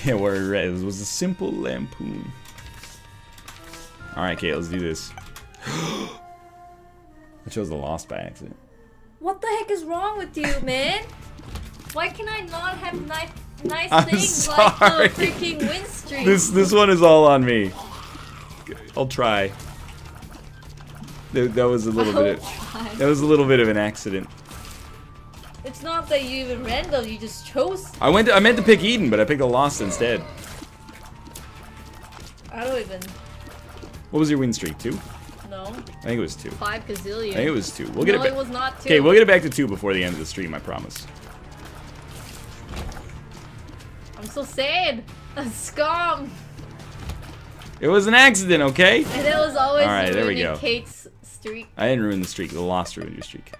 Yeah, where it was a simple lampoon. Alright, Kate, let's do this. I chose the Lost by accident. What the heck is wrong with you, man? Why can I not have nice things sorry. like the freaking win streak? This one is all on me. I'll try. That was a little bit. That was a little bit of an accident. It's not that you even random. You just chose. I meant to pick Eden, but I picked the Lost instead. I don't even. What was your win streak? 2? No. I think it was 2. 5 gazillion. I think it was 2. We'll get it back. No, it was not 2. Okay, we'll get it back to 2 before the end of the stream. I promise. I'm so sad. Scum. It was an accident, okay? And it was always Alright, there we ruining go. Kate's streak. I didn't ruin the streak. The Lost ruined your streak.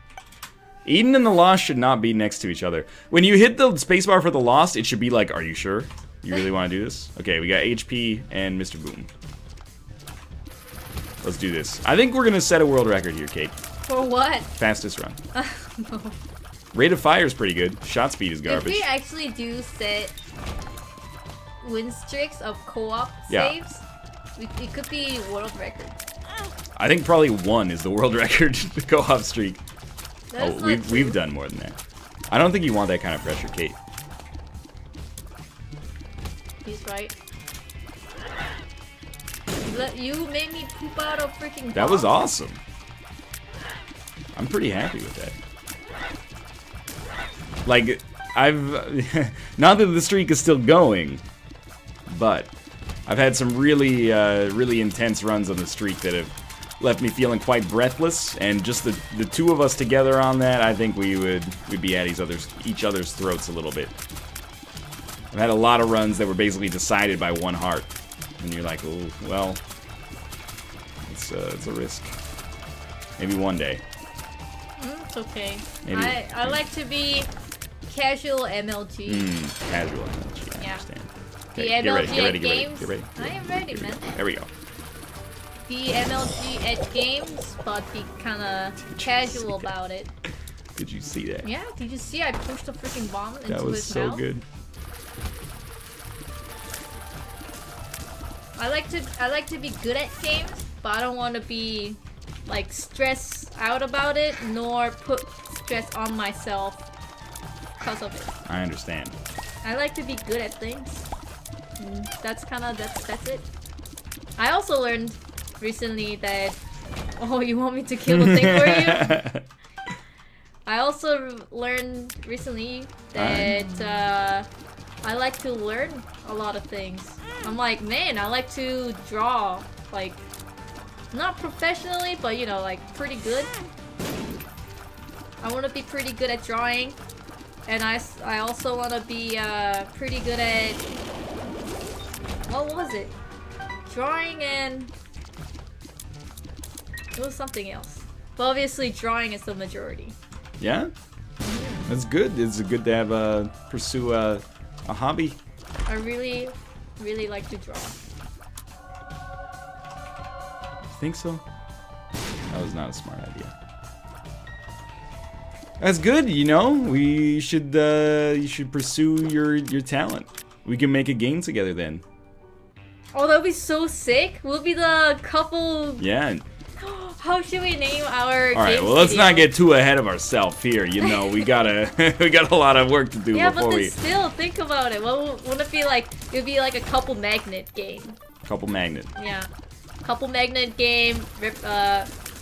Eden and the Lost should not be next to each other. When you hit the spacebar for the Lost, it should be like, are you sure? You really want to do this? Okay, we got HP and Mr. Boom. Let's do this. I think we're going to set a world record here, Kate. For what? Fastest run. No. Rate of fire is pretty good. Shot speed is garbage. If we actually do set win streaks of co-op Yeah. saves, it could be world record. I think probably 1 is the world record, the co-op streak. That is not We've done more than that. I don't think you want that kind of pressure, Kate. He's right. You made me poop out a freaking That was bomb. awesome. I'm pretty happy with that. Like, not that the streak is still going, but I've had some really, really intense runs on the streak that have left me feeling quite breathless, and just the two of us together on that, I think we'd be at each other's throats a little bit. I've had a lot of runs that were basically decided by one heart, and you're like, oh, well, it's a risk. Maybe one day. It's okay. Maybe. I like to be casual MLG. Casual MLG, I Yeah. understand. The Okay, MLG at get games. ready. I am ready, man. There we go. The MLG at games, but be kind of casual about it. Did you see that? Yeah, did you see I pushed a freaking bomb into his mouth? That was so good. I like to be good at games, but I don't want to be like stressed out about it, nor put stress on myself because of it. I understand. I like to be good at things. That's it. I also learned recently that. Oh, you want me to kill the thing for you? I also learned recently that I like to learn a lot of things. I'm like, man, I like to draw, like, not professionally, but you know, like, pretty good. I want to be pretty good at drawing, and I also want to be pretty good at, what was it? Drawing, and it was something else. But obviously drawing is the majority. Yeah? That's good. It's good to have pursue a hobby. I really like to draw. Think so? That was not a smart idea. That's good, you know. You should pursue your talent. We can make a game together then. Oh, that'd be so sick. We'll be the couple. Yeah. How should we name our All right. Well, let's not get too ahead of ourselves here. You know, we got a lot of work to do yeah, before but we. still, think about it. What would it be like? It'd be like a couple magnet game. Couple magnet. Yeah, couple magnet game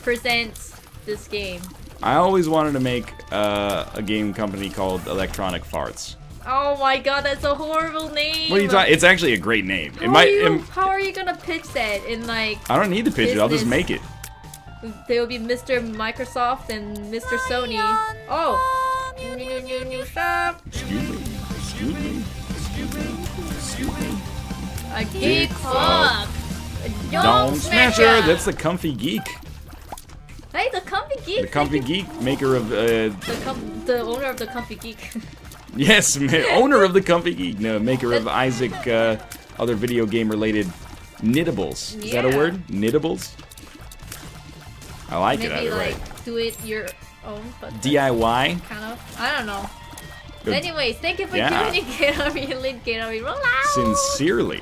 presents this game. I always wanted to make a game company called Electronic Farts. Oh my god, that's a horrible name. What are you talking? It's actually a great name. How are you gonna pitch that in like? I don't need to pitch it. I'll just make it. There will be Mr. Microsoft and Mr. Sony. Oh. Excuse me. A geek fuck. Don't Smasher. That's the Comfy Geek. Hey, the Comfy Geek. The Comfy Geek, maker of the owner of the Comfy Geek. Yes, owner of the Comfy Geek, no, maker of Isaac, other video game related knittables. Is that a word? Knittables? I like it either way. Do it your own, but DIY? kind of. I don't know. Anyways, thank you for Yeah. joining Gatorade. Roll out! Sincerely.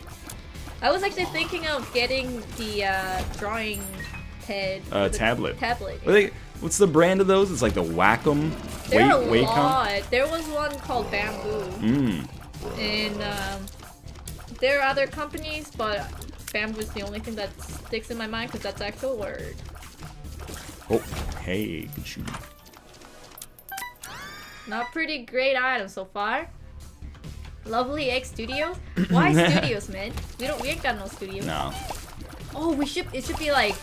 I was actually thinking of getting the drawing head. Tablet. Tablet. What's the brand of those? It's like the Wacom. There are a lot. There was one called Bamboo. Mm. And there are other companies, but Bamboo is the only thing that sticks in my mind because that's actual word. Oh, hey, good shoot. Not pretty great item so far. Lovely X Studios. Why studios, man? We ain't got no studio. No. Oh, it should be like.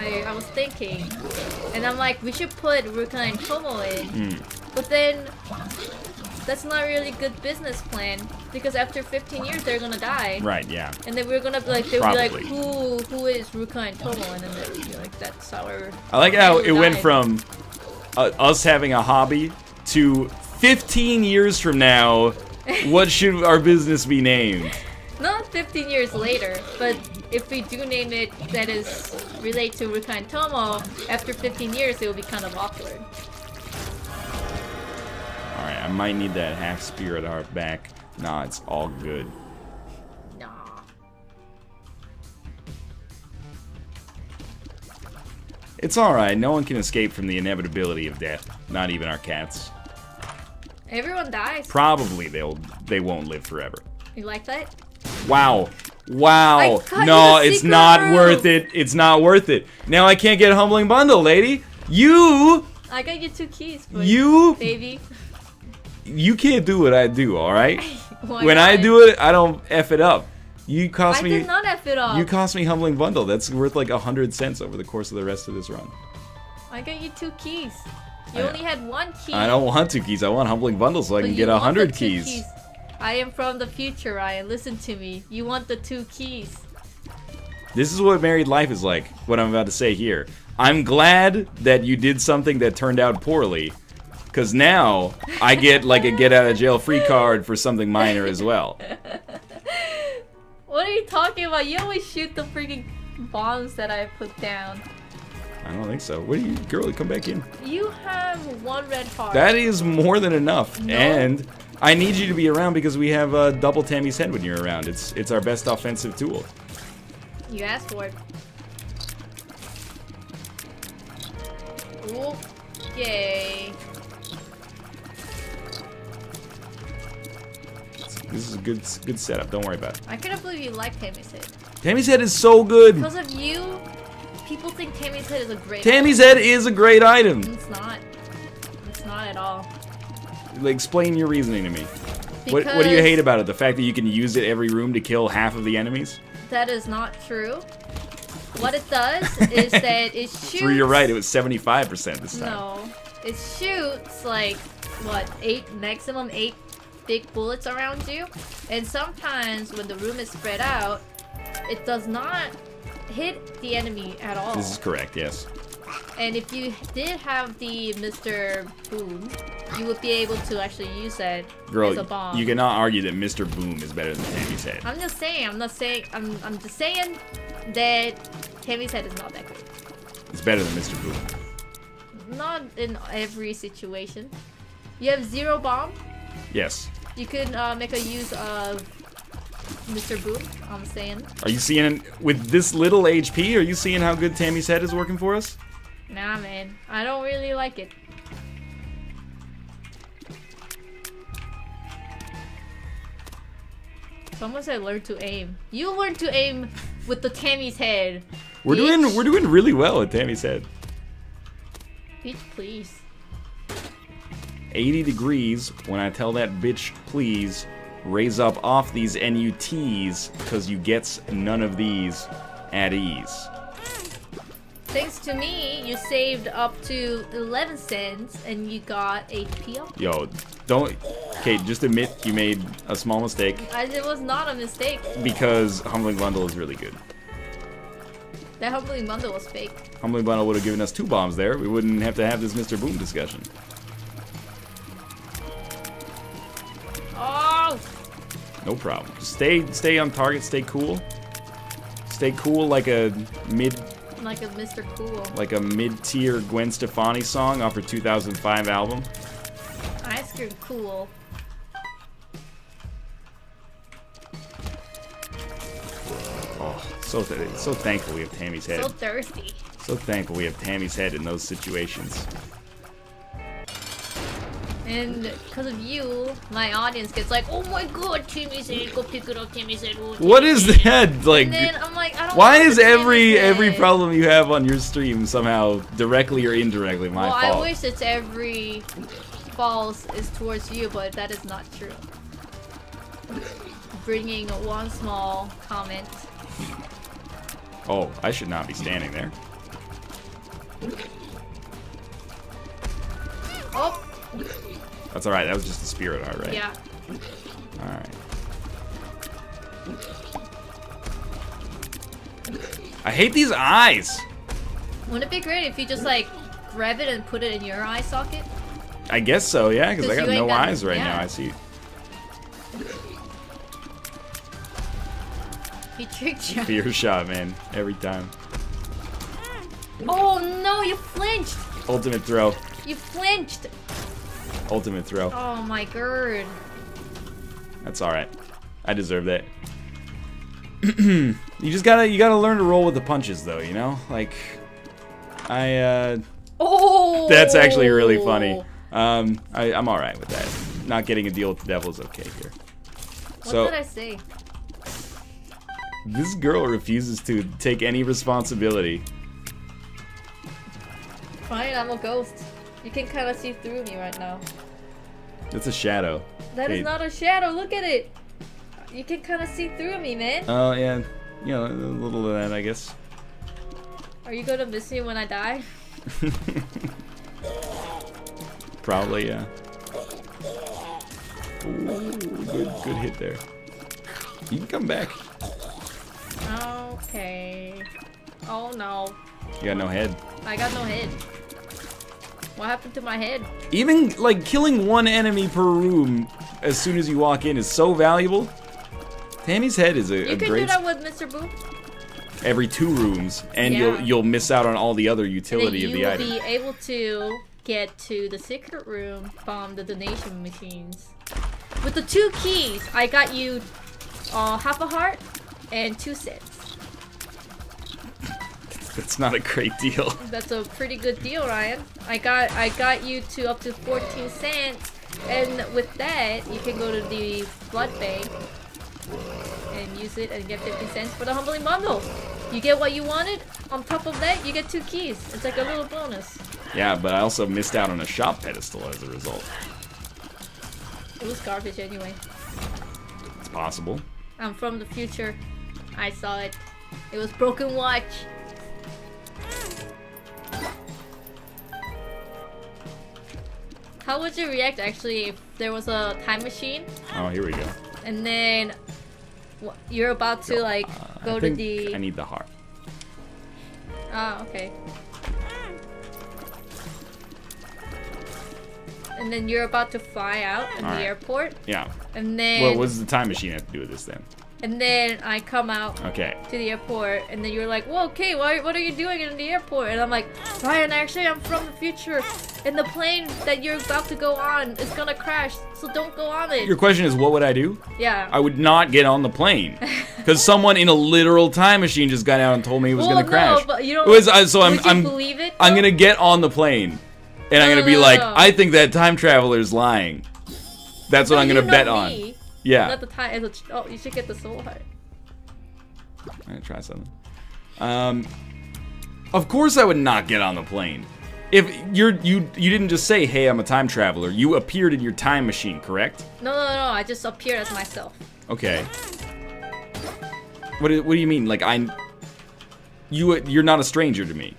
I was thinking, and I'm like, we should put Ruka and Tomo in, but then that's not really good business plan because after 15 years they're gonna die. Right, yeah. And then we're gonna be like, they'll Probably. be like, who is Ruka and Tomo? And then they'll be like, that's our. I like how it went from us having a hobby to 15 years from now, what should our business be named? Not 15 years later, but if we do name it that is related to Ruka and Tomo, after 15 years it will be kind of awkward. Alright, I might need that half spirit heart back. Nah, it's all good. Nah. It's alright, no one can escape from the inevitability of death. Not even our cats. Everyone dies. Probably they won't live forever. You like that? Wow. Wow. cut No, you the it's secret not room. worth it. It's not worth it. Now I can't get a humbling bundle, lady. I got you 2 keys, baby. You can't do what I do, alright? Why When not? I do it, I don't F it up. You cost I me did not F it up. You cost me humbling bundle. That's worth like 100 cents over the course of the rest of this run. I got you 2 keys. You only had 1 key. I don't want 2 keys. I want humbling bundle so I can get 100 keys. I am from the future, Ryan. Listen to me. You want the 2 keys. This is what married life is like, what I'm about to say here. I'm glad that you did something that turned out poorly, because now I get like a get out of jail free card for something minor as well. What are you talking about? You always shoot the freaking bombs that I put down. I don't think so. What are you, girl, come back in. You have 1 red heart. That is more than enough. No. And I need you to be around because we have double Tammy's head when you're around. It's our best offensive tool. You asked for it. Okay. This is a good setup. Don't worry about it. I cannot believe you like Tammy's head. Tammy's head is so good. Because of you, people think Tammy's head is a great Tammy's head is a great item. It's not. It's not at all. Like, explain your reasoning to me. What do you hate about it? The fact that you can use it every room to kill half of the enemies? That is not true. What it does is that it shoots... True, you're right. It was 75% this time. No. It shoots, like, what, maximum 8 big bullets around you. And sometimes when the room is spread out, it does not hit the enemy at all. This is correct, yes. And if you did have the Mr. Boom, you would be able to actually use that Girl, as a bomb. you cannot argue that Mr. Boom is better than Tammy's head. I'm just saying, I'm just saying that Tammy's head is not that great. It's better than Mr. Boom. Not in every situation. You have 0 bomb. Yes. You could make a use of Mr. Boom, I'm saying. Are you seeing, with this little HP, are you seeing how good Tammy's head is working for us? Nah, man. I don't really like it. Someone said learn to aim. You learn to aim with the Tammy's head. We're doing really well with Tammy's head. Bitch, please. 80 degrees when I tell that bitch please raise up off these NUTs because you gets none of these at ease. Thanks to me, you saved up to 11 cents and you got HP up. Yo, don't... Okay, just admit you made a small mistake. It was not a mistake. Because Humbling Bundle is really good. That Humbling Bundle was fake. Humbling Bundle would have given us 2 bombs there. We wouldn't have to have this Mr. Boom discussion. Oh! No problem. Just stay on target, stay cool. Stay cool like a Like a Mr. Cool. Like a mid-tier Gwen Stefani song off her 2005 album. Ice cream cool. Oh, so thankful we have Tammy's head. So thirsty. So thankful we have Tammy's head in those situations. And because of you, my audience gets like, oh my god, Tammy's head, go pick it up, Tammy's head. Oh, What is that? Like, and then I'm like, I don't why want is Tammy's every head. problem you have on your stream somehow directly or indirectly my fault? I wish it's every false is towards you, but that is not true. Bringing one small comment. Oh, I should not be standing there. Oh! That's alright, that was just the spirit art, right? Yeah. Alright. I hate these eyes! Wouldn't it be great if you just like grab it and put it in your eye socket? I guess so, yeah, because I 'Cause got you no ain't got- eyes right yeah. now, I see. He tricked you. Fear shot, man, every time. Oh no, you flinched! Ultimate throw. You flinched! Ultimate throw. Oh my god. That's alright. I deserve that. You gotta learn to roll with the punches though, you know? Like Oh! That's actually really funny. I'm alright with that. Not getting a deal with the devil is okay here. What So did I say? this girl refuses to take any responsibility. Fine, I'm a ghost. You can kind of see through me right now. It's a shadow. That Hey. is not a shadow, look at it! You can kind of see through me, man. Oh yeah, you know, a little of that, I guess. Are you gonna miss me when I die? Probably, yeah. Ooh, good hit there. You can come back. Okay. Oh no. You got no head. I got no head. What happened to my head? Even like killing one enemy per room as soon as you walk in is so valuable. Tammy's head is a You can do great that with Mr. Boo. every 2 rooms, and Yeah. you'll miss out on all the other utility of the You will item. be able to get to the secret room from the donation machines. With the 2 keys, I got you half a heart and 2 cents. That's not a great deal. That's a pretty good deal, Ryan. I got you to up to 14 cents, and with that, you can go to the blood bank and use it and get 50 cents for the humbling bundle. You get what you wanted. On top of that, you get 2 keys. It's like a little bonus. Yeah, but I also missed out on a shop pedestal as a result. It was garbage anyway. It's possible. I'm from the future. I saw it. It was broken watch. How would you react actually if there was a time machine Oh, here we go. and then you're about to like go I to think the... I need the heart. Ah, okay. And then you're about to fly out in the Alright. airport, Yeah. and then Well, what does the time machine have to do with this then? and then I come out Okay. to the airport, and then you're like, "Whoa, okay, what are you doing in the airport?" And I'm like, "Ryan, actually, I'm from the future, and the plane that you're about to go on is gonna crash, so don't go on it." Your question is, what would I do? Yeah. I would not get on the plane because someone in a literal time machine just got out and told me it was gonna crash. No, but you don't. It was, so would you I'm believe it? I'm though? gonna get on the plane, and I'm No, gonna be no, like, no. I think that time traveler's lying. That's what No, I'm gonna you know bet me. on. Yeah. Not the time. Oh, you should get the soul heart. I'm gonna try something. Of course I would not get on the plane. If you didn't just say, "Hey, I'm a time traveler." You appeared in your time machine, correct? No, no, no. I just appeared as myself. Okay. What do you mean? Like you're not a stranger to me.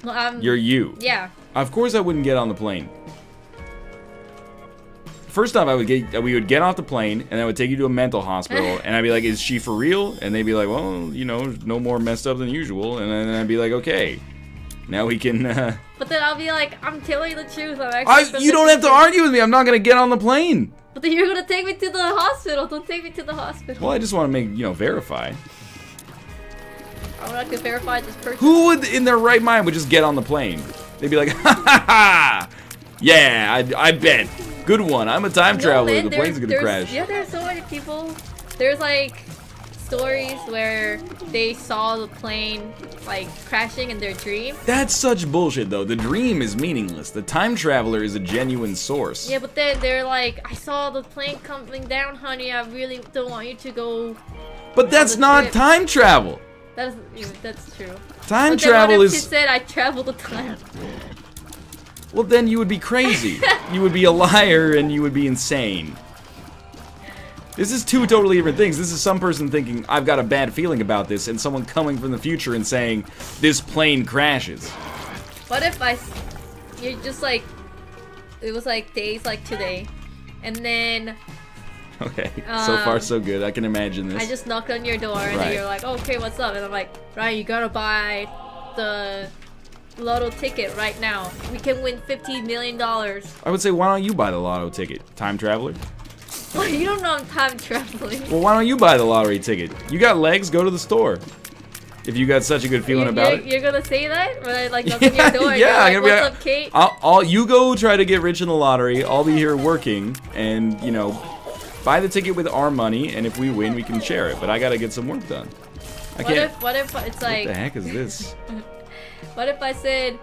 No, You're you. Yeah. Of course I wouldn't get on the plane. First off, we would get off the plane, and I would take you to a mental hospital, and I'd be like, "Is she for real?" And they'd be like, "Well, you know, no more messed up than usual." And then I'd be like, "Okay, now we can." But then I'll be like, "I'm telling you the truth. I'm actually." from You the don't have to future." argue with me. I'm not gonna get on the plane. But then you're gonna take me to the hospital. Don't take me to the hospital. Well, I just want to verify. I would like to verify this person. Who would, in their right mind, would just get on the plane? They'd be like, ha ha ha! Yeah, I bet. Good one. I'm a time traveler. Man, the plane's gonna crash. Yeah, there's so many people. There's like stories where they saw the plane like crashing in their dream. That's such bullshit, though. The dream is meaningless. The time traveler is a genuine source. Yeah, but then they're like, I saw the plane coming down, honey. I really don't want you to go. But that's not time travel. That's true. Time but travel what if is. she said I traveled the time? Well, then you would be crazy. You would be a liar and you would be insane. This is two totally different things. This is some person thinking, I've got a bad feeling about this, and someone coming from the future and saying, this plane crashes. What if you're just like, it was like days like today, and then... Okay, so far so good. I can imagine this. I just knocked on your door, and then you're like, okay, what's up? And I'm like, Ryan, you gotta buy the lotto ticket right now. We can win $15 million. I would say, why don't you buy the lotto ticket, time traveler? Well, you don't know I'm time traveling. Well, why don't you buy the lottery ticket? You got legs, go to the store. If you got such a good feeling about it. You're gonna say that? When I like knock on your door, yeah, you're like, what's up, Kate? You go try to get rich in the lottery. I'll be here working, and, you know, buy the ticket with our money, and if we win, we can share it. But I gotta get some work done. What if it's like... What the heck is this? What if I said,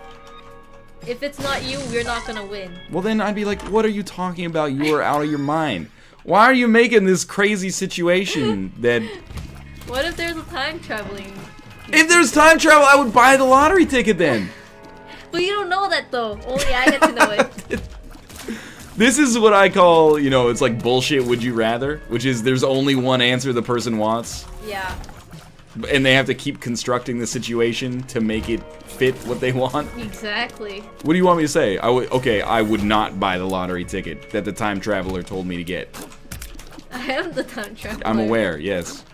if it's not you, we're not gonna win? Well, then I'd be like, what are you talking about? You are out of your mind. Why are you making this crazy situation that... What if there's a time traveling? If there's time travel, I would buy the lottery ticket then. But you don't know that though. Only I get to know it. This is what I call, you know, it's like bullshit would you rather, which is there's only one answer the person wants. Yeah. And they have to keep constructing the situation to make it fit what they want. Exactly. What do you want me to say? I would not buy the lottery ticket that the time traveler told me to get. I am the time traveler. I'm aware, yes.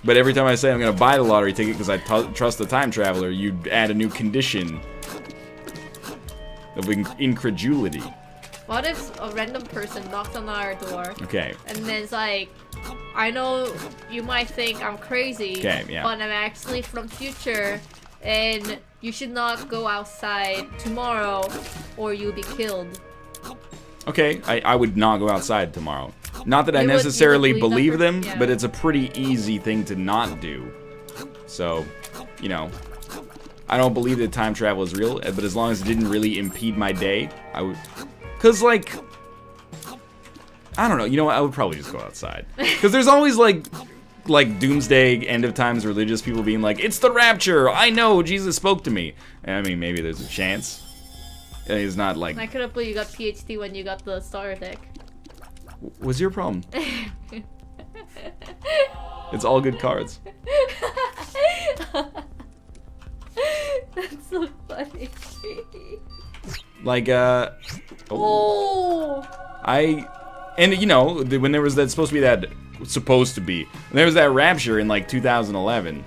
But every time I say I'm going to buy the lottery ticket because I trust the time traveler, you add a new condition of incredulity. What if a random person knocks on our door? Okay. And then it's like, I know you might think I'm crazy, okay, yeah. but I'm actually from future, and you should not go outside tomorrow, or you'll be killed. Okay, I would not go outside tomorrow. Not that I necessarily believe them, yeah. But it's a pretty easy thing to not do. So, you know, I don't believe that time travel is real, but as long as it didn't really impede my day, I would... Because, like, I don't know, you know what, I would probably just go outside. Because there's always, like doomsday, end of times religious people being like, it's the rapture, I know, Jesus spoke to me. And, I mean, maybe there's a chance. It's not like... I couldn't believe you got PhD when you got the starter deck. What's your problem? It's all good cards. That's so funny. Like, Oh! And, you know, when there was that supposed to be, when there was that rapture in, like, 2011.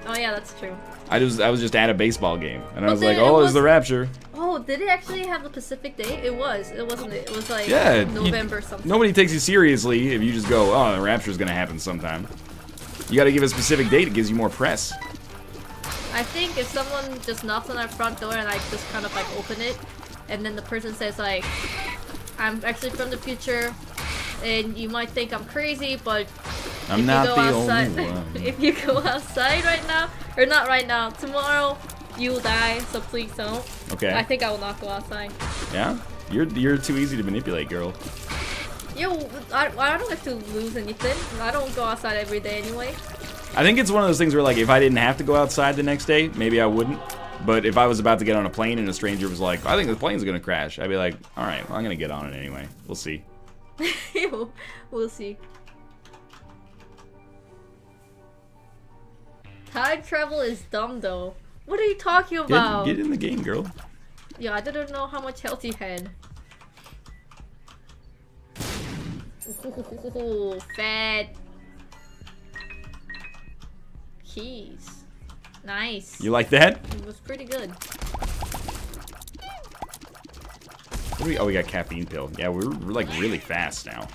Oh, yeah, that's true. I was just at a baseball game, and I was like, oh, it's the rapture. Oh, did it actually have the Pacific Day? It wasn't it? It was like November something. Nobody takes you seriously if you just go, oh, the rapture's gonna happen sometime. You gotta give a specific date, it gives you more press. I think if someone just knocks on our front door and I just kind of like open it, and then the person says like, I'm actually from the future, and you might think I'm crazy, but I'm not the only one. If you go outside right now, or not right now, tomorrow you'll die, so please don't. Okay. I think I will not go outside. Yeah? You're too easy to manipulate, girl. Yo, I don't have to lose anything. I don't go outside every day anyway. I think it's one of those things where, like, if I didn't have to go outside the next day, maybe I wouldn't. But if I was about to get on a plane and a stranger was like, I think the plane's gonna crash, I'd be like, alright, well, I'm gonna get on it anyway. We'll see. We'll see. Time travel is dumb though. What are you talking about? Get in the game, girl. Yeah, I didn't know how much health you had. Ooh, fat keys. Nice. You like that? It was pretty good. Oh, we got caffeine pill. Yeah, we're like really fast now.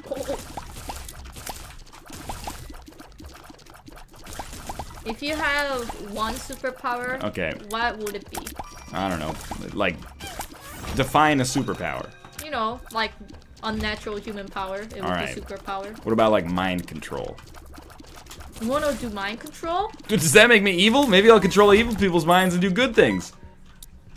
If you have one superpower, okay, what would it be? I don't know. Like, define a superpower. You know, like unnatural human power. It would Alright. be superpower. What about like mind control? You wanna do mind control? Does that make me evil? Maybe I'll control evil people's minds and do good things.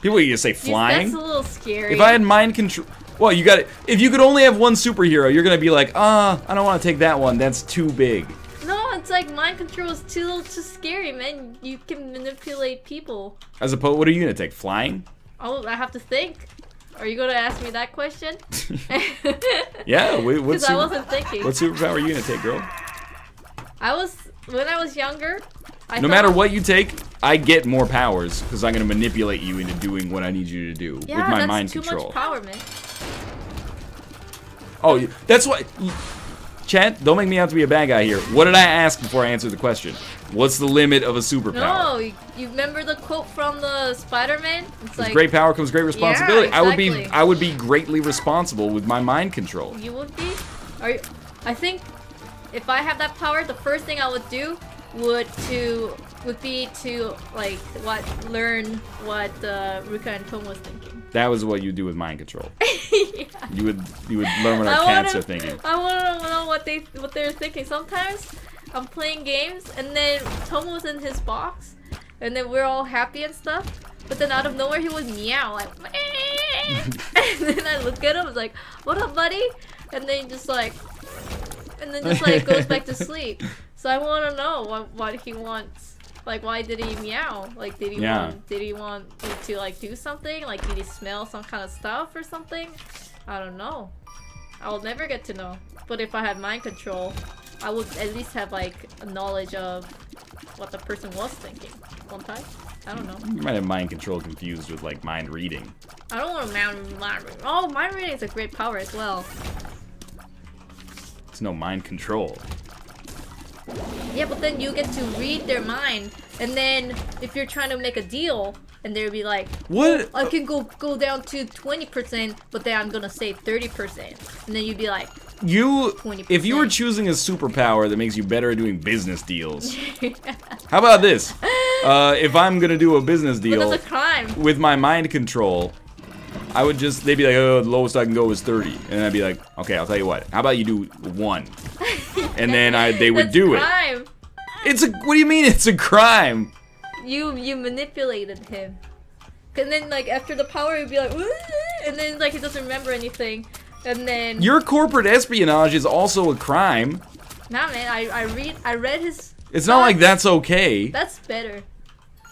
People used to say flying. That's a little scary. If I had mind control, well, you got it. If you could only have one superhero, you're gonna be like, I don't want to take that one. That's too big. No, it's like mind control is too scary, man. You can manipulate people. As opposed, what are you gonna take? Flying? Oh, I have to think. Are you gonna ask me that question? Yeah. Because I wasn't thinking. What superpower are you gonna take, girl? When I was younger. No matter what you take, I get more powers because I'm gonna manipulate you into doing what I need you to do with my mind control. Too much power, man. Oh, that's why. Chat, don't make me have to be a bad guy here. What did I ask before I answered the question? What's the limit of a superpower? No, you remember the quote from the Spider-Man? It's like, with great power comes great responsibility. Yeah, exactly. I would be greatly responsible with my mind control. You would be? I think if I have that power, the first thing I would do would be to like learn what Ruka and Tom was thinking. That was what you do with mind control. Yeah. You would learn what our cats are thinking. I want to know what they're thinking. Sometimes I'm playing games and then Tomo's in his box and then we're all happy and stuff. But then out of nowhere he would meow like and then I look at him, it's like, what up, buddy? And then just like goes back to sleep. So I want to know what he wants. Like, why did he meow? Like, did he want me to like do something? Like, did he smell some kind of stuff or something? I don't know. I will never get to know. But if I had mind control, I would at least have like a knowledge of what the person was thinking. Won't I? I don't know. You might have mind control confused with like mind reading. I don't want to mind reading. Oh, mind reading is a great power as well. It's no mind control. Yeah, but then you get to read their mind, and then if you're trying to make a deal, and they'll be like, "What? I can go down to 20%, but then I'm gonna save 30%," and then you'd be like, if you were choosing a superpower that makes you better at doing business deals, how about this? If I'm gonna do a business deal but that's a crime. With my mind control, I would they'd be like, oh, the lowest I can go is 30. And I'd be like, okay, I'll tell you what. How about you do 1? And then they would do crime. It. What do you mean it's a crime? You manipulated him. And then like after the power he'd be like, and then like he doesn't remember anything. And then your corporate espionage is also a crime. Nah, man, I read his It's not like that's okay. That's better.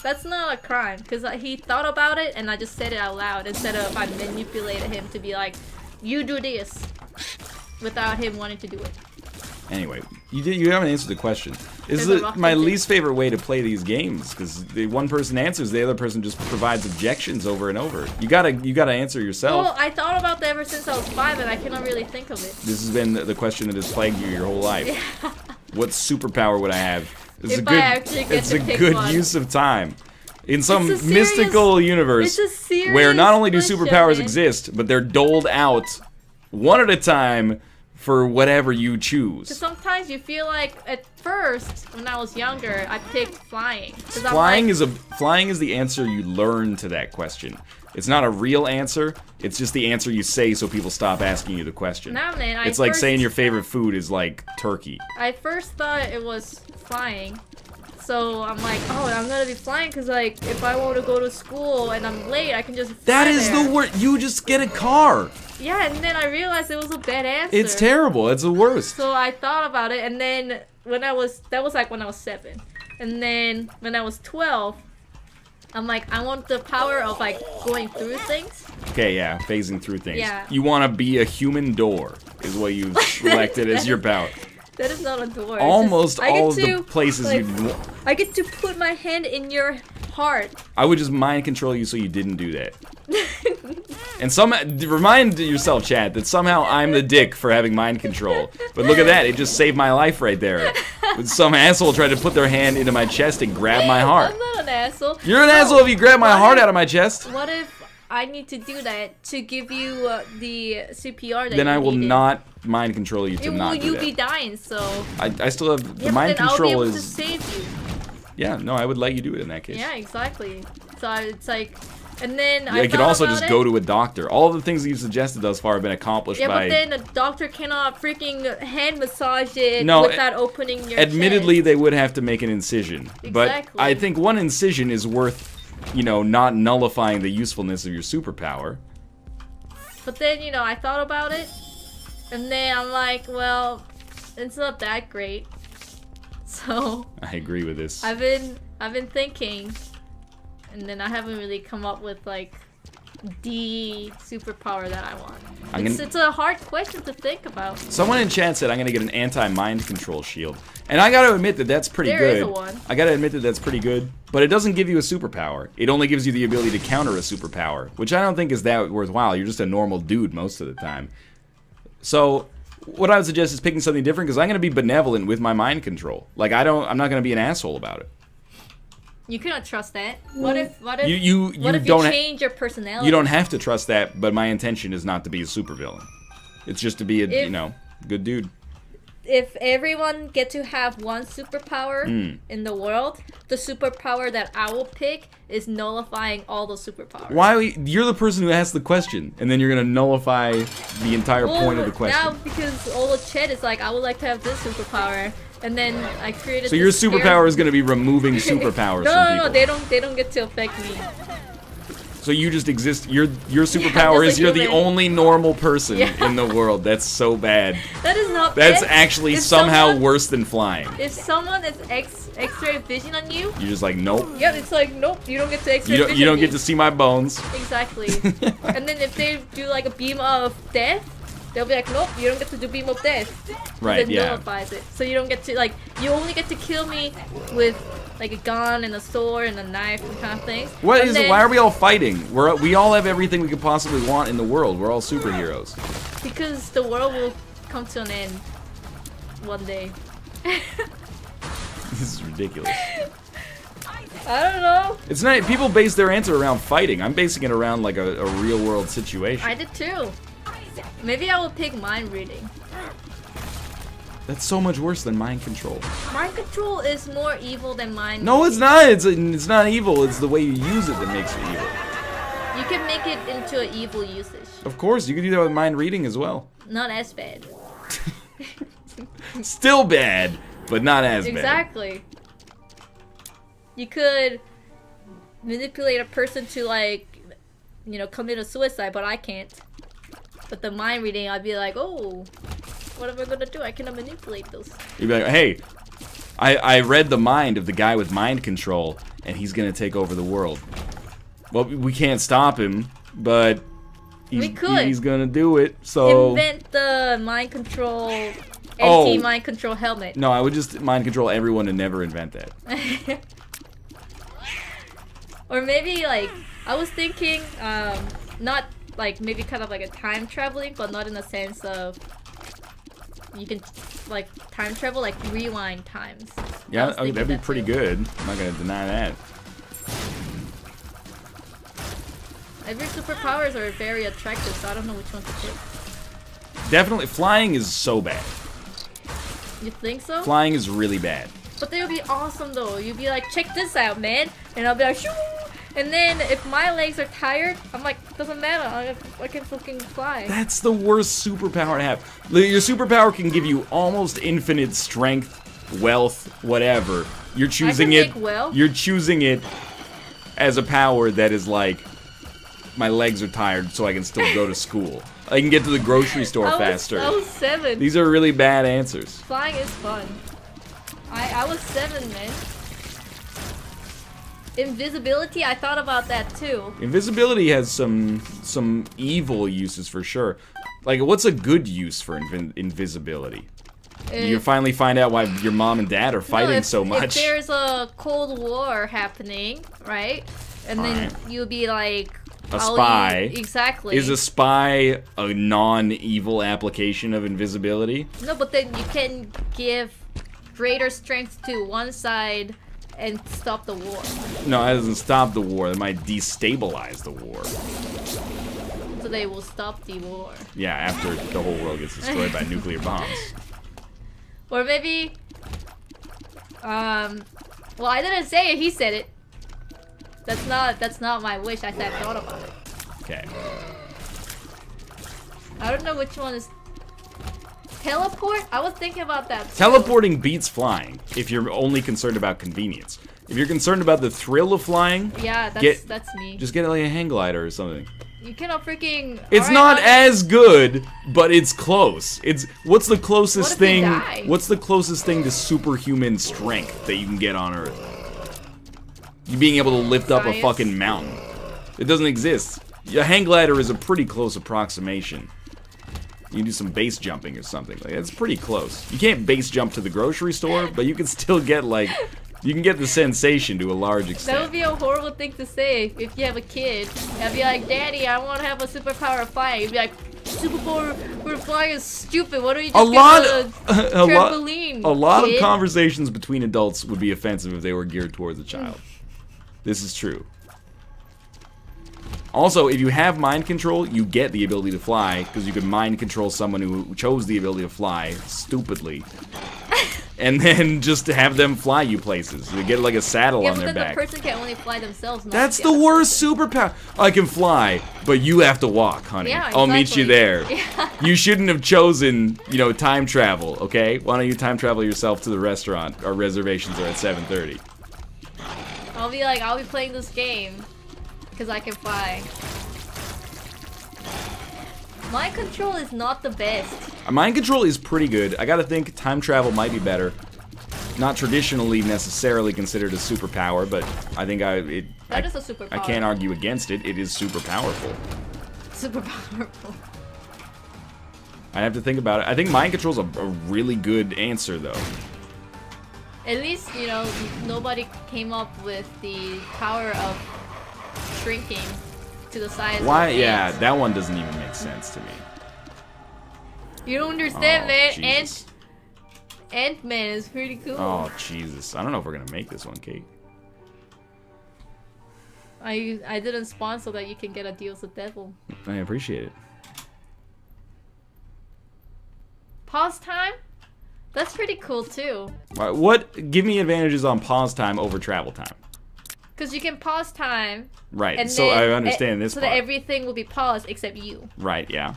That's not a crime, because he thought about it and I just said it out loud instead of I manipulated him to be like, you do this, without him wanting to do it. Anyway, you haven't answered the question. This is my least favorite way to play these games, because the one person answers, the other person just provides objections over and over. You gotta answer yourself. Well, I thought about that ever since I was 5 and I cannot really think of it. This has been the question that has plagued you your whole life. Yeah. What superpower would I have? It's a good use of time. In some mystical universe where not only do superpowers exist, but they're doled out one at a time for whatever you choose. Because sometimes you feel like, at first, when I was younger, I picked flying. Flying is the answer you learn to that question. It's not a real answer. It's just the answer you say so people stop asking you the question. Nah, man, it's like saying your favorite food is like turkey. I first thought it was flying. So I'm like, oh, I'm gonna be flying because like if I want to go to school and I'm late, I can just fly That is the worst. You just get a car. Yeah, and then I realized it was a bad answer. It's terrible. It's the worst. So I thought about it, and then that was like when I was 7. And then when I was 12, I'm like, I want the power of like going through things. Okay, yeah, phasing through things. Yeah. You want to be a human door, is what you've selected as your power. That is not a door. Almost all of the places like, you. I get to put my hand in your heart. I would just mind control you so you didn't do that. And remind yourself, chat, that somehow I'm the dick for having mind control. But look at that, it just saved my life right there. Some asshole tried to put their hand into my chest and grab my heart. I'm not an asshole. You're an asshole if you grab my heart out of my chest. What if I need to do that to give you the CPR that then you I will needed? not mind control you to not do Will you that. be dying, so... I still have... the mind control I'll be able is... to save you. Yeah, no, I would let you do it in that case. Yeah, exactly. So it's like, and then I could also just go to a doctor. All the things you've suggested thus far have been accomplished by... Yeah, but then a doctor cannot freaking hand massage it without opening your admittedly, chest. they would have to make an incision. Exactly. But I think one incision is worth, you know, not nullifying the usefulness of your superpower. But then, you know, I thought about it, and then I'm like, well, it's not that great. So I agree with this. I've been thinking, and then I haven't really come up with like the superpower that I want. It's a hard question to think about. Someone in chat said I'm gonna get an anti-mind control shield, and I gotta admit that that's pretty good. There is a one. I gotta admit that that's pretty good, but it doesn't give you a superpower. It only gives you the ability to counter a superpower, which I don't think is that worthwhile. You're just a normal dude most of the time. So what I would suggest is picking something different, because I'm gonna be benevolent with my mind control. Like I'm not gonna be an asshole about it. You cannot trust that. What if you change your personality? You don't have to trust that, but my intention is not to be a supervillain. It's just to be a, you know, good dude. If everyone get to have one superpower in the world, the superpower that I will pick is nullifying all the superpowers. Why? You're the person who asked the question, and then you're gonna nullify the entire point of the question. Now, because all the chat is like, I would like to have this superpower. And then I created. So your superpower is going to be removing superpowers from people. No, they don't get to affect me. So you just exist. Your superpower is you're the only normal person in the world. That's so bad. That is not. That's actually somehow worse than flying. If someone is X-ray vision on you, you're just like, nope. Yeah, it's like, nope. You don't get to X-ray vision. You don't get to see my bones. Exactly. And then if they do like a beam of death, they'll be like, nope, you don't get to do beam of death. Right, and then nullifies it. So you don't get to, like, you only get to kill me with, like, a gun and a sword and a knife and kind of things. Why are we all fighting? We all have everything we could possibly want in the world. We're all superheroes. Because the world will come to an end one day. This is ridiculous. I don't know. It's not, people base their answer around fighting. I'm basing it around, like, a real world situation. I did too. Maybe I will pick mind reading. That's so much worse than mind control. Mind control is more evil than mind. No, it's not. It's not evil. It's the way you use it that makes it evil. You can make it into an evil usage. Of course, you can do that with mind reading as well. Not as bad. Still bad, but not as bad. Exactly. You could manipulate a person to, like, you know, commit a suicide, but I can't. But the mind reading, I'd be like, oh, what am I gonna do? I cannot manipulate those. You'd be like, hey, I read the mind of the guy with mind control, and he's gonna take over the world. Well, we can't stop him, but he's gonna do it, so... Invent the mind control, anti-mind control helmet. No, I would just mind control everyone and never invent that. Or maybe, like, I was thinking, not... like maybe kind of like a time traveling, but not in the sense of you can like time travel, like rewind times. Yeah, that'd be pretty good. I'm not gonna deny that. Every superpowers are very attractive, so I don't know which one to pick. Definitely, flying is so bad. You think so? Flying is really bad. But they would be awesome though. You'd be like, check this out, man, and I'll be like, shoo! And then if my legs are tired, I'm like, doesn't matter, I can fucking fly. That's the worst superpower to have. Your superpower can give you almost infinite strength, wealth, whatever. You're choosing it. You're choosing it as a power that is like, my legs are tired, so I can still go to school. I can get to the grocery store faster. I was 7. These are really bad answers. Flying is fun. I was 7, man. Invisibility, I thought about that too. Invisibility has some evil uses for sure. Like, what's a good use for invisibility? You finally find out why your mom and dad are fighting so much. If there's a Cold War happening, right? And then you'll be like... A spy. Exactly. Is a spy a non-evil application of invisibility? No, but then you can give greater strength to one side and stop the war. No, that doesn't stop the war. It might destabilize the war. So they will stop the war. Yeah, after the whole world gets destroyed by nuclear bombs. Or maybe, Well, I didn't say it. He said it. That's not my wish. I said I thought about it. Okay. I don't know which one is... Teleport? I was thinking about that too. Teleporting beats flying if you're only concerned about convenience. If you're concerned about the thrill of flying, yeah, that's me. Just get like a hang glider or something. You cannot freaking... It's not as good, but it's close. What's the closest thing? What's the closest thing to superhuman strength that you can get on Earth? You being able to lift up a fucking mountain. It doesn't exist. A hang glider is a pretty close approximation. You can do some base jumping or something. Like, it's pretty close. You can't base jump to the grocery store, but you can still get like... You can get the sensation to a large extent. That would be a horrible thing to say if you have a kid. I'd be like, Daddy, I want to have a superpower of flying. You'd be like, superpower for flying is stupid. Why don't you just get a trampoline? A lot of conversations between adults would be offensive if they were geared towards a child. This is true. Also, if you have mind control, you get the ability to fly, because you can mind control someone who chose the ability to fly, stupidly. And then just to have them fly you places. You get like a saddle on their back. The person can only fly themselves. That's the worst superpower. I can fly, but you have to walk, honey. Yeah, I'll meet you there. Yeah. You shouldn't have chosen, you know, time travel, okay? Why don't you time travel yourself to the restaurant? Our reservations are at 7:30. I'll be like, I'll be playing this game because I can fly. Mind control is not the best. Mind control is pretty good. I gotta think time travel might be better. Not traditionally necessarily considered a superpower, but I think that is a superpower. I can't argue against it. It is super powerful. Super powerful. I have to think about it. I think mind control's a really good answer, though. At least, you know, nobody came up with the power of shrinking to the size. Why? Of yeah, that one doesn't even make sense to me. You don't understand, man. Jesus. Ant-Man is pretty cool. Oh, Jesus. I don't know if we're gonna make this one, Kate. I didn't spawn so that you can get a deal with the devil. I appreciate it. Pause time? That's pretty cool, too. What? Give me advantages on pause time over travel time. Because you can pause time. Right, and so I understand this so part. that everything will be paused except you. Right, yeah.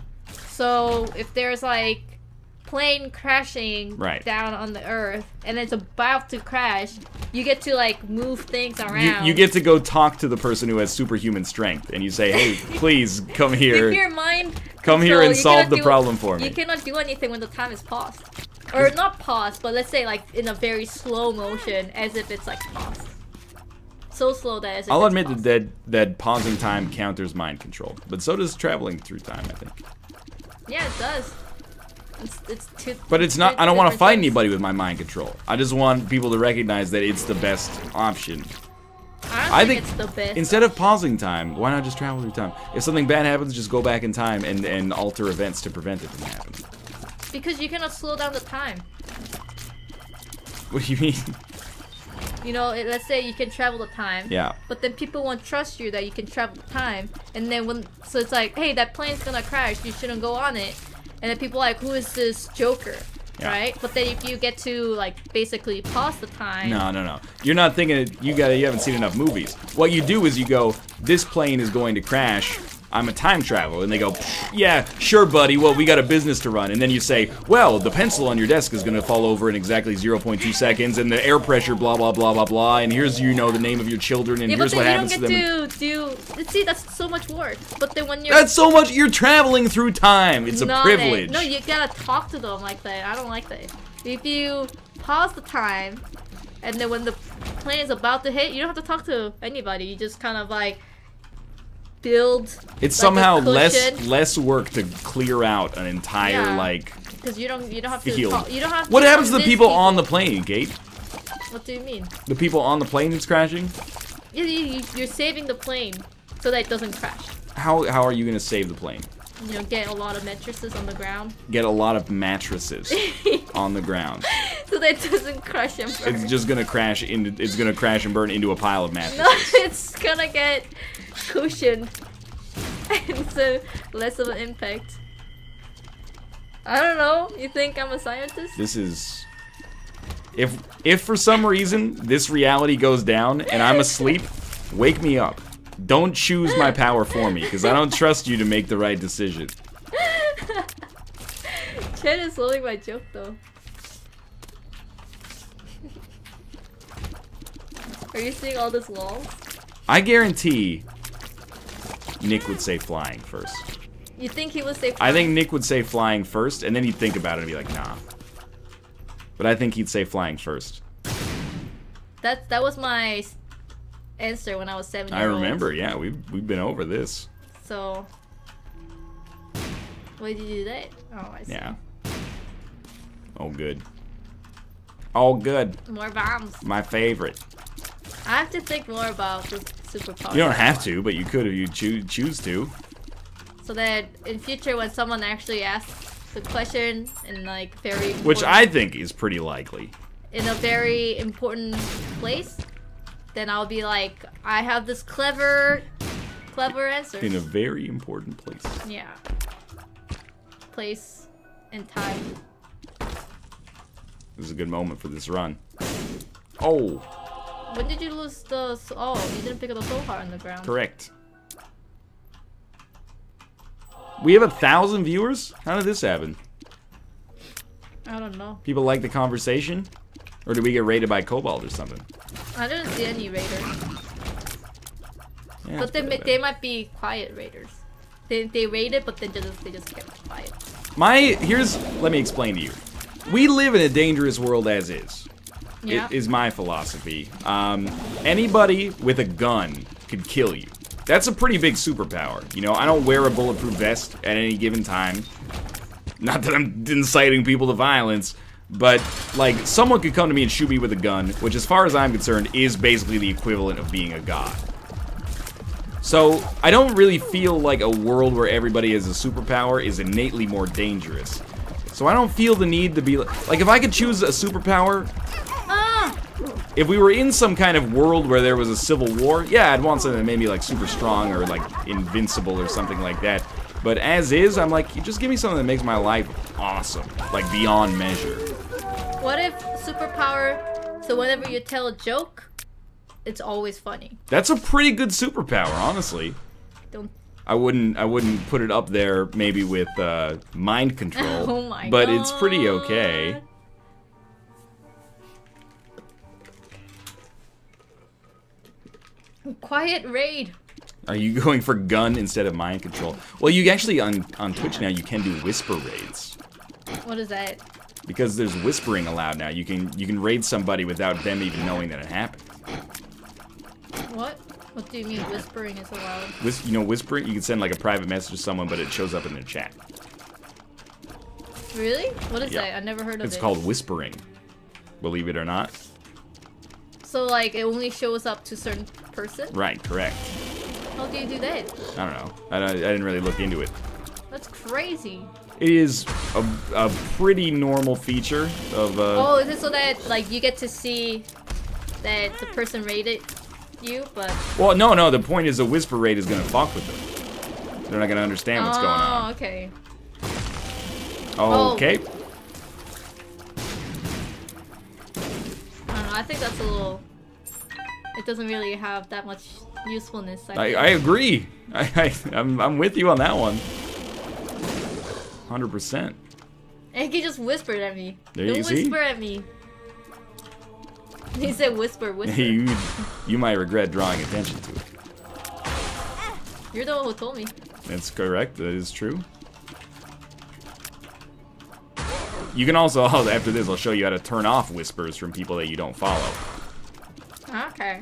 So if there's like plane crashing down on the earth and it's about to crash, you get to like move things around. You get to go talk to the person who has superhuman strength and you say, hey, please come here. With your mind come here and solve the problem for me. You cannot do anything when the time is paused. Or not paused, but let's say like in a very slow motion as if it's like paused. So slow that as if I'll admit that pausing time counters mind control, but so does traveling through time, I think. Yeah, it does. It's two. But it's not. I don't want to fight anybody with my mind control. I just want people to recognize that it's the best option. I think it's the best. Instead of pausing time, why not just travel through time? If something bad happens, just go back in time and alter events to prevent it from happening. Because you cannot slow down the time. What do you mean? You know, let's say you can travel the time. Yeah. But then people won't trust you that you can travel the time. And then so it's like, hey, that plane's gonna crash. You shouldn't go on it. And then people are like, who is this Joker? Yeah. Right? But then if you get to like basically pause the time. No. You're not thinking you haven't seen enough movies. What you do is you go, this plane is going to crash. I'm a time traveler. And they go, yeah, sure, buddy. Well, we got a business to run. And then you say, well, the pencil on your desk is going to fall over in exactly 0.2 seconds. And the air pressure, blah, blah, blah, blah, blah. And here's, you know, the name of your children. And here's what happens to them. You don't get to see, that's so much work. But then when you're... That's so much... You're traveling through time. It's a privilege. No, you gotta talk to them like that. I don't like that. If you pause the time, and then when the plane is about to hit, you don't have to talk to anybody. You just kind of like... build. It's like somehow less work to clear out an entire like. Because you don't have field. to. You don't have to. What happens to the people on the plane, Kate? What do you mean? The people on the plane that's crashing? Yeah, you're saving the plane so that it doesn't crash. How are you gonna save the plane? You know, get a lot of mattresses on the ground. Get a lot of mattresses on the ground. So that it doesn't crash and burn. It's just gonna crash into. It's gonna crash and burn into a pile of mattresses. No, it's gonna get cushioned, and so less of an impact. I don't know. You think I'm a scientist? This is If for some reason this reality goes down and I'm asleep, wake me up. Don't choose my power for me, because I don't trust you to make the right decision. Chen is holding my joke though. Are you seeing all this walls? I guarantee Nick would say flying first. You think he would say flying? I think Nick would say flying first, and then he'd think about it and be like, nah. But I think he'd say flying first. That was my answer when I was 7 years I old. remember, yeah, we've been over this. So, why did you do that? Oh, I see. Yeah. Oh, good. Oh, good. More bombs. My favorite. I have to think more about the superpower. You don't have to, but you could if you choose to. So that in future, when someone actually asks the question in like very important, Which I think is pretty likely. in a very important place, then I'll be like, I have this clever answer. In a very important place. Yeah. Place and time. This is a good moment for this run. Oh, When did you lose the? Oh, you didn't pick up the soul heart on the ground. correct. We have 1,000 viewers? How did this happen? I don't know. People like the conversation? Or did we get raided by Cobalt or something? I didn't see any raiders. Yeah, But that's pretty they might be quiet raiders. They raided, but then they just kept quiet. let me explain to you. We live in a dangerous world as is. Yeah. It is my philosophy. Anybody with a gun could kill you. That's a pretty big superpower. You know, I don't wear a bulletproof vest at any given time. Not that I'm inciting people to violence, but, like, someone could come to me and shoot me with a gun, which, as far as I'm concerned, is basically the equivalent of being a god. So, I don't really feel like a world where everybody has a superpower is innately more dangerous. So I don't feel the need to be like, if I could choose a superpower, if we were in some kind of world where there was a civil war, yeah, I'd want something that made me like super strong or like invincible or something like that. But as is, I'm like, you just give me something that makes my life awesome, like beyond measure. What if superpower? So whenever you tell a joke, it's always funny. That's a pretty good superpower, honestly. Don't. I wouldn't put it up there maybe with mind control, Oh my but God. it's pretty okay. Quiet raid. Are you going for gun instead of mind control? Well, you actually on Twitch now you can do whisper raids. What is that? Because there's whispering allowed now. You can raid somebody without them even knowing that it happened. What? What do you mean whispering is allowed? You know, whispering, you can send like a private message to someone, but it shows up in their chat. Really? What is Yeah. that? I never heard of it. It's called whispering. Believe it or not. So like it only shows up to certain person? Right, correct. How do you do that? I don't know. I didn't really look into it. That's crazy. It is a pretty normal feature of Oh, is it so that like you get to see that the person rated you, but Well, no, the point is the whisper raid is gonna fuck with them. They're not gonna understand what's going on. Oh, okay. Okay. I don't know, I think that's a little it doesn't really have that much usefulness. I agree. I'm with you on that one. 100%. And he just whispered at me. There Don't you see? whisper at me. He said whisper, whisper. you might regret drawing attention to it. You're the one who told me. That's correct. That is true. You can also, after this, I'll show you how to turn off whispers from people that you don't follow. Okay.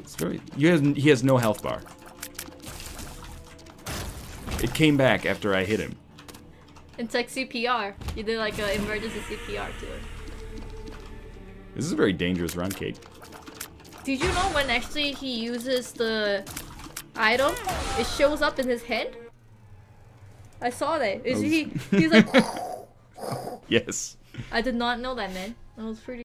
It's very. He has no health bar. It came back after I hit him. It's like CPR. You did like an emergency CPR to it. This is a very dangerous run, Kate. Did you know when actually he uses the item, it shows up in his head? I saw that. He's like... Yes. I did not know that, man. That was pretty...